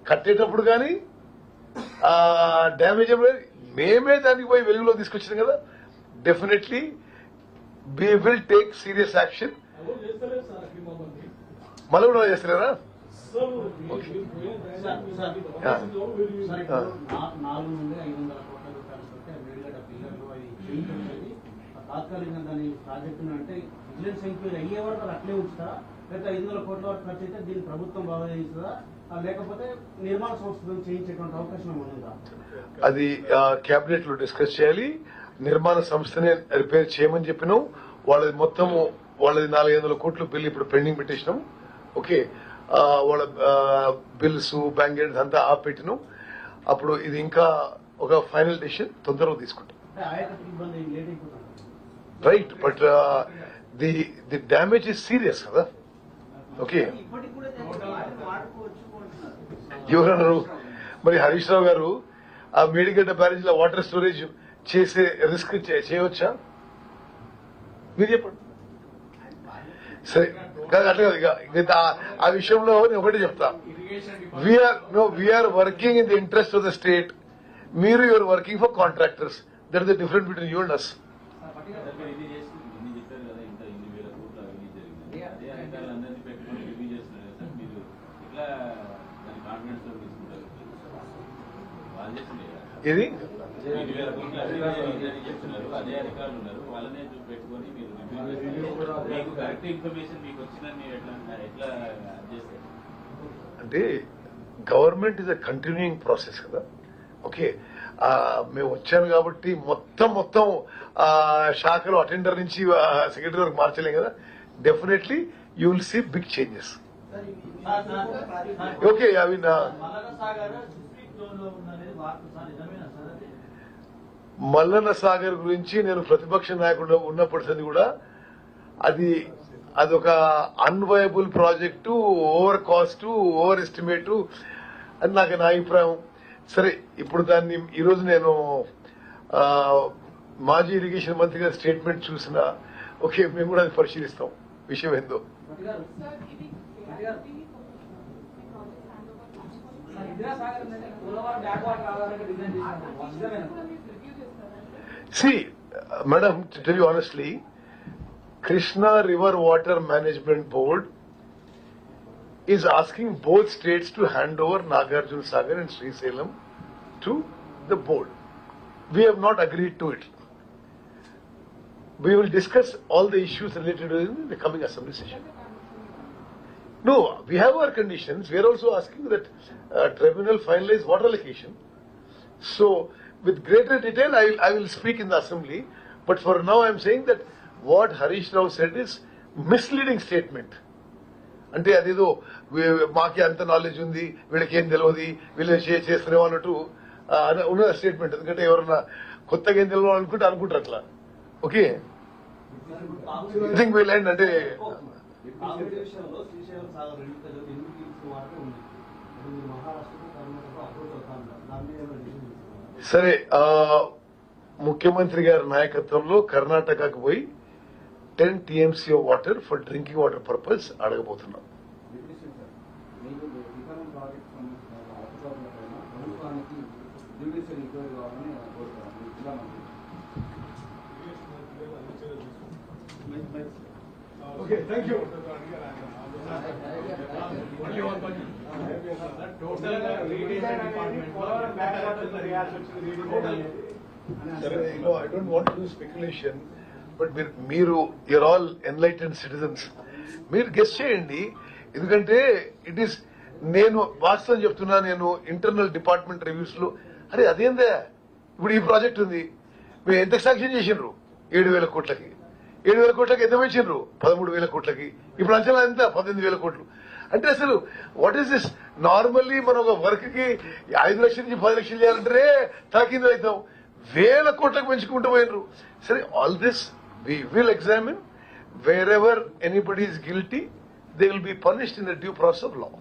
కట్టేటప్పుడు కానీ డ్యామేజ్ మేమే దానికి పోయి వెలుగులో తీసుకొచ్చాం కదా. Definitely we will take serious action. మళ్ళీ కూడా చేస్తలేరా? తాత్కాలికంగా దాని ప్రాజెక్టును అంటే విజిలెన్స్ ఎంక్వైరీ అయ్యే వరకు అట్లే ఉంచుతారా, లేకపోతే 500 కోట్ల వరకు ఖర్చు అయితే దీన్ని ప్రభుత్వం బాగా చేస్తుందా, లేకపోతే నిర్మాణ సంస్థతో చేయించేటువంటి అవకాశం ఉందా? అది కేబినెట్ లో డిస్కస్ చేయాలి. నిర్మాణ సంస్థనే రిపేర్ చేయమని చెప్పినాం. వాళ్ళది మొత్తము వాళ్ళది 400 కోట్ల బిల్లు ఇప్పుడు పెండింగ్ పెట్టేసినాం. ఓకే, వాళ్ళ బిల్స్ బ్యాంక్ అంతా ఆపెట్టినాం. అప్పుడు ఇది ఇంకా ఒక ఫైనల్ డెసిషన్ తొందరగా తీసుకుంటాం. Right, but the damage is serious కదా. ఓకే, ఎవరన్నారు మరి? హరీష్ రావు గారు ఆ మేడిగడ్డ బ్యారేజ్ లో వాటర్ స్టోరేజ్ చేసే రిస్క్ చేయవచ్చా? మీరు చెప్పండి. సరే, అట్లా ఆ విషయంలో నేను ఒకటి చెప్తా. We are working in the interest of the state. మీరు you are working for contractors. That is the difference between you and us. ఇది అంటే government is a continuing process కదా. ఓకే, మేము వచ్చాను కాబట్టి మొత్తం శాఖలో అటెండర్ నుంచి సెక్రటరీ వరకు మార్చలేం కదా. Definitely you will see big changes. Okay, అవి మల్లన్న సాగర్ గురించి నేను ప్రతిపక్ష నాయకుడు ఉన్నప్పటికీ కూడా అదొక unviable project, over cost, over estimate అని నా అభిప్రాయం. సరే, ఇప్పుడు దాన్ని ఈరోజు నేను మాజీ ఇరిగేషన్ మంత్రి గారి స్టేట్మెంట్ చూసినా ఓకే, మేము కూడా అది పరిశీలిస్తాం విషయం ఏందో. See, madam, to tell you honestly, Krishna River Water Management Board is asking both states to hand over Nagarjuna Sagar and Srisalem to the board. We have not agreed to it. We will discuss all the issues related to it in the coming assembly session. No, we have our conditions. We are also asking that tribunal finalize water allocation. So, with greater detail, I will speak in the assembly. But for now, I am saying that what Harish Rao said is misleading statement. అంటే అదేదో మాకే అంత knowledge ఉంది, వీళ్ళకి ఏం తెలియదు, వీళ్ళు చేస్తున్నాం అన్నట్టు ఉన్న స్టేట్మెంట్. ఎందుకంటే ఎవరన్నా కొత్తగా ఏం తెలియదు అనుకుంటారు అట్లా. Okay, I think wheel end అంటే సరే. ముఖ్యమంత్రి గారి నాయకత్వంలో కర్ణాటకకు పోయి 10 TMC of water for drinking water purpose అడగబోతున్నాం. Okay, thank you. I don't want to do speculation, but మీరు you're all enlightened citizens. మీరు గెస్ చేయండి. ఎందుకంటే ఇట్ ఈస్, నేను వాస్తవం చెప్తున్నా. నేను ఇంటర్నల్ డిపార్ట్మెంట్ రివ్యూస్ లో అదేందా ఇప్పుడు ఈ ప్రాజెక్ట్ ఉంది, మీరు ఎంత శాంక్షన్ చేసిండ్రు? 7,000 కోట్లకి. 7,000 కోట్లకి ఎంత పెంచిండ్రు? 13,000 కోట్లకి. ఇప్పుడు అంచనా ఎంత? 18,000 కోట్లు. అంటే అసలు వాట్ ఈస్ దిస్? నార్మల్లీ మనం ఒక వర్క్ కి 5 లక్షల నుంచి 10 లక్షలు చేయాలంటే తాకింది అవుతాం. 1,000 కోట్లకు పెంచుకుంటూ పోయినరు. సరే, all this we will examine. Wherever anybody is guilty, they will be punished in the due process of law.